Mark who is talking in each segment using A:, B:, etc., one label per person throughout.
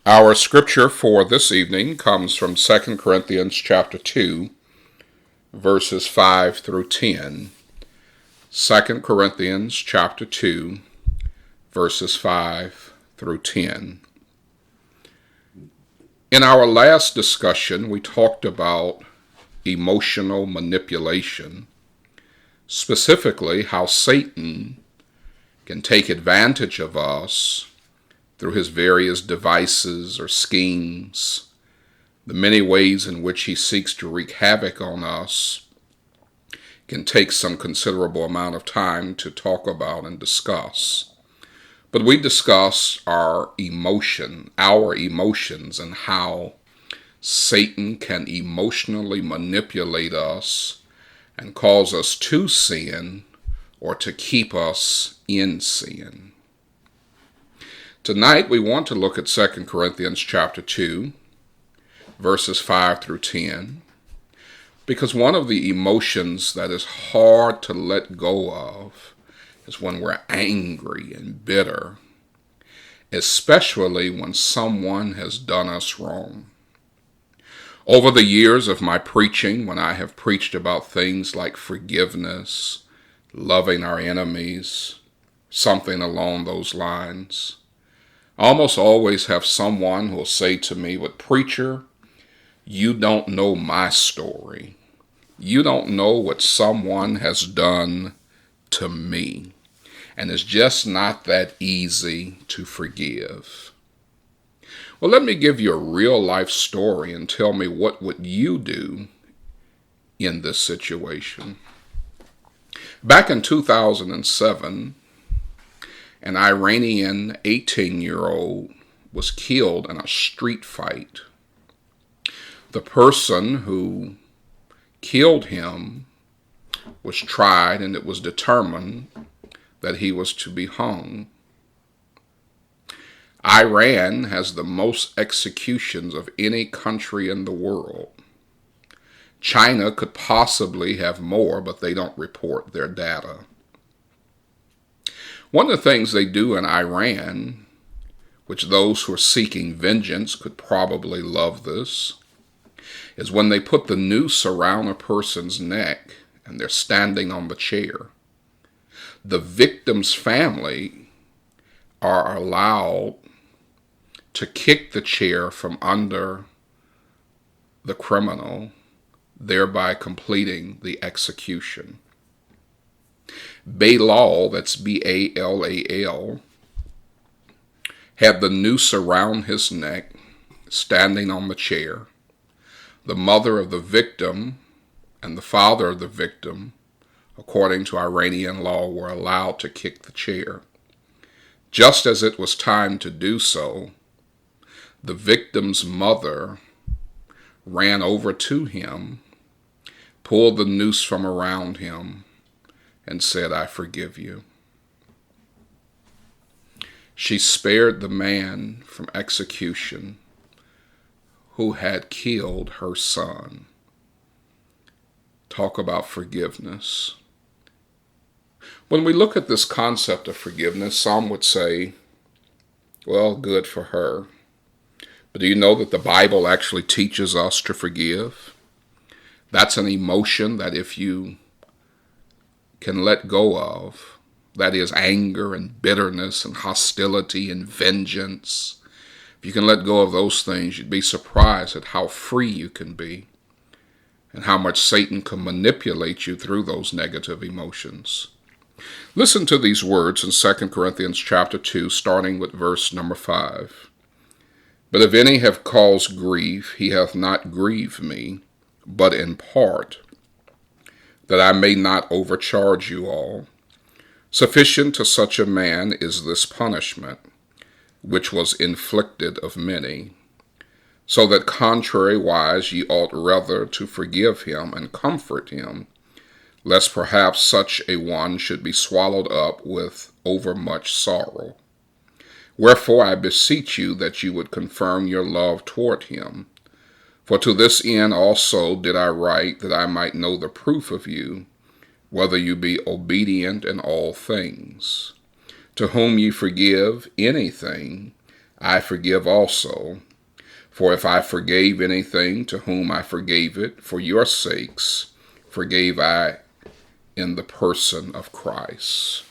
A: Our scripture for this evening comes from 2 Corinthians chapter 2, verses 5 through 10. 2 Corinthians chapter 2, verses 5 through 10. In our last discussion, we talked about emotional manipulation, specifically how Satan can take advantage of us through his various devices or schemes, the many ways in which he seeks to wreak havoc on us can take some considerable amount of time to talk about and discuss. But we discuss our emotions, and how Satan can emotionally manipulate us and cause us to sin or to keep us in sin. Tonight we want to look at 2 Corinthians chapter 2, verses 5 through 10, because one of the emotions that is hard to let go of is when we're angry and bitter, especially when someone has done us wrong. Over the years of my preaching, when I have preached about things like forgiveness, loving our enemies, something along those lines, I almost always have someone who will say to me, "But preacher, you don't know my story. You don't know what someone has done to me. And it's just not that easy to forgive." Well, let me give you a real life story and tell me what would you do in this situation. Back in 2007, an Iranian 18-year-old was killed in a street fight. The person who killed him was tried, and it was determined that he was to be hung. Iran has the most executions of any country in the world. China could possibly have more, but they don't report their data. One of the things they do in Iran, which those who are seeking vengeance could probably love this, is when they put the noose around a person's neck and they're standing on the chair, the victim's family are allowed to kick the chair from under the criminal, thereby completing the execution. Balal, that's B-A-L-A-L, had the noose around his neck, standing on the chair. The mother of the victim and the father of the victim, according to Iranian law, were allowed to kick the chair. Just as it was time to do so, the victim's mother ran over to him, pulled the noose from around him, and said, "I forgive you." She spared the man from execution who had killed her son. Talk about forgiveness. When we look at this concept of forgiveness, some would say, well, good for her. But do you know that the Bible actually teaches us to forgive? That's an emotion that if you can let go of, that is anger and bitterness and hostility and vengeance. If you can let go of those things, you'd be surprised at how free you can be and how much Satan can manipulate you through those negative emotions. Listen to these words in 2 Corinthians chapter 2, starting with verse number 5. "But if any have caused grief, he hath not grieved me, but in part, that I may not overcharge you all. Sufficient to such a man is this punishment, which was inflicted of many. So that contrariwise ye ought rather to forgive him and comfort him, lest perhaps such a one should be swallowed up with overmuch sorrow. Wherefore I beseech you that you would confirm your love toward him. For to this end also did I write, that I might know the proof of you, whether you be obedient in all things. To whom ye forgive anything, I forgive also. For if I forgave anything to whom I forgave it, for your sakes forgave I in the person of Christ.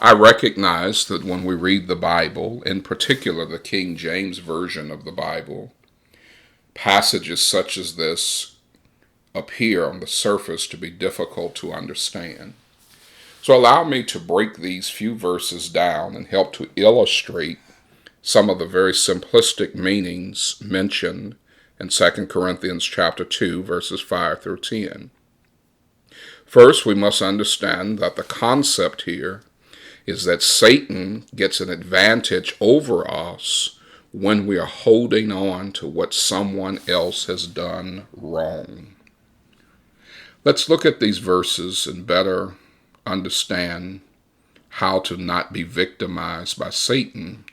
A: I recognize that when we read the Bible, in particular the King James Version of the Bible, passages such as this appear on the surface to be difficult to understand. So allow me to break these few verses down and help to illustrate some of the very simplistic meanings mentioned in 2 Corinthians chapter 2, verses 5 through 10. First, we must understand that the concept here is that Satan gets an advantage over us when we are holding on to what someone else has done wrong. Let's look at these verses and better understand how to not be victimized by Satan,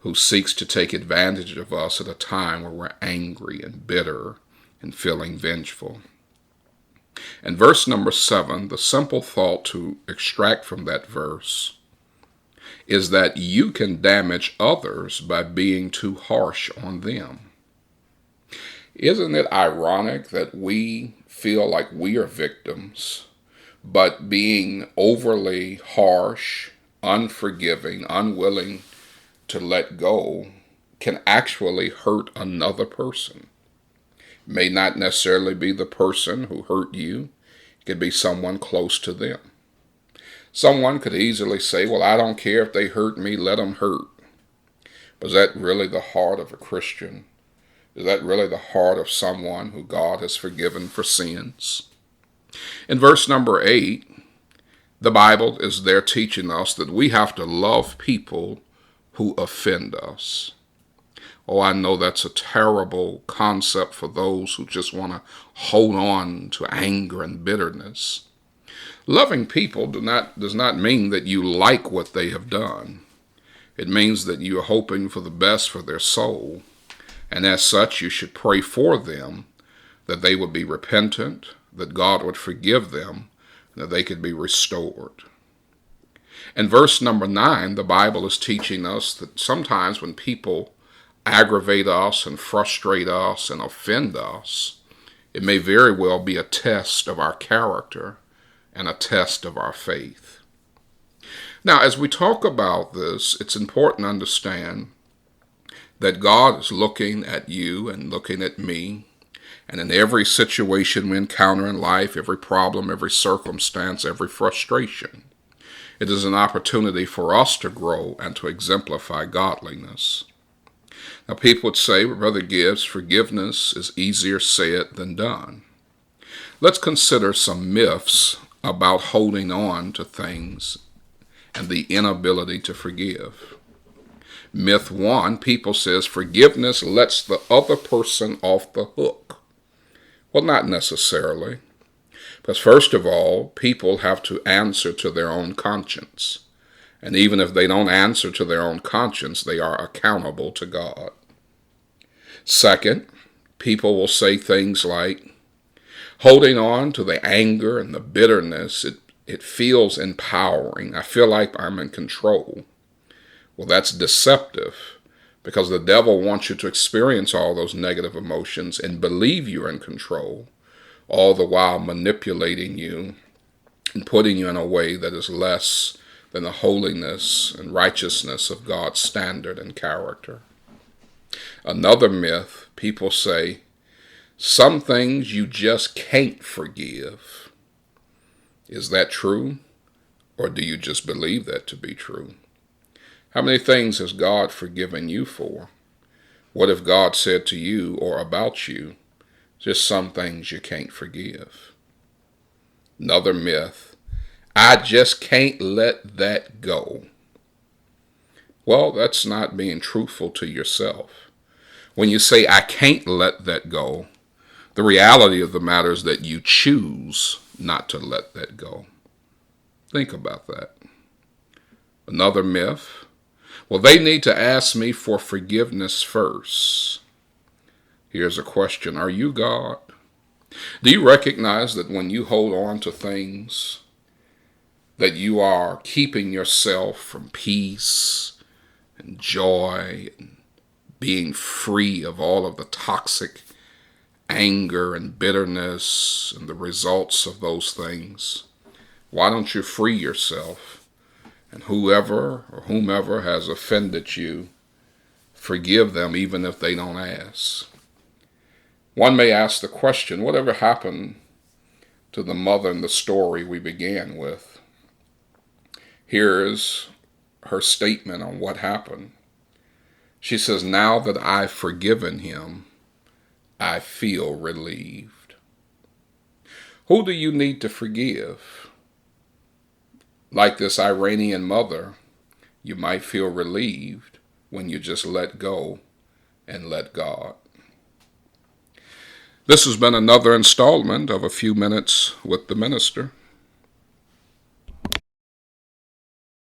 A: who seeks to take advantage of us at a time where we're angry and bitter and feeling vengeful. In verse number 7, the simple thought to extract from that verse is that you can damage others by being too harsh on them. Isn't it ironic that we feel like we are victims, but being overly harsh, unforgiving, unwilling to let go can actually hurt another person? May not necessarily be the person who hurt you. It could be someone close to them. Someone could easily say, well, I don't care if they hurt me, let them hurt. But is that really the heart of a Christian? Is that really the heart of someone who God has forgiven for sins? In verse number 8, the Bible is there teaching us that we have to love people who offend us. Oh, I know that's a terrible concept for those who just want to hold on to anger and bitterness. Loving people does not mean that you like what they have done. It means that you are hoping for the best for their soul, and as such you should pray for them, that they would be repentant, that God would forgive them, and that they could be restored. In verse number 9, the Bible is teaching us that sometimes when people aggravate us and frustrate us and offend us, it may very well be a test of our character and a test of our faith. Now, as we talk about this, it's important to understand that God is looking at you and looking at me, and in every situation we encounter in life, every problem, every circumstance, every frustration, it is an opportunity for us to grow and to exemplify godliness. Now, people would say, Brother Gibbs, forgiveness is easier said than done. Let's consider some myths about holding on to things and the inability to forgive. Myth 1, people says forgiveness lets the other person off the hook. Well, not necessarily. Because first of all, people have to answer to their own conscience. And even if they don't answer to their own conscience, they are accountable to God. Second, people will say things like, holding on to the anger and the bitterness, it feels empowering. I feel like I'm in control. Well, that's deceptive, because the devil wants you to experience all those negative emotions and believe you're in control, all the while manipulating you and putting you in a way that is less than the holiness and righteousness of God's standard and character. Another myth, people say, some things you just can't forgive. Is that true? Or do you just believe that to be true? How many things has God forgiven you for? What if God said to you or about you, just some things you can't forgive? Another myth, I just can't let that go. Well, that's not being truthful to yourself. When you say, I can't let that go, the reality of the matter is that you choose not to let that go. Think about that. Another myth, well, they need to ask me for forgiveness first. Here's a question. Are you God? Do you recognize that when you hold on to things, that you are keeping yourself from peace and joy and being free of all of the toxic anger and bitterness and the results of those things. Why don't you free yourself? And whoever or whomever has offended you, forgive them even if they don't ask. One may ask the question, whatever happened to the mother in the story we began with? Here is her statement on what happened. She says, now that I've forgiven him, I feel relieved. Who do you need to forgive? Like this Iranian mother, you might feel relieved when you just let go and let God. This has been another installment of A Few Minutes with the Minister.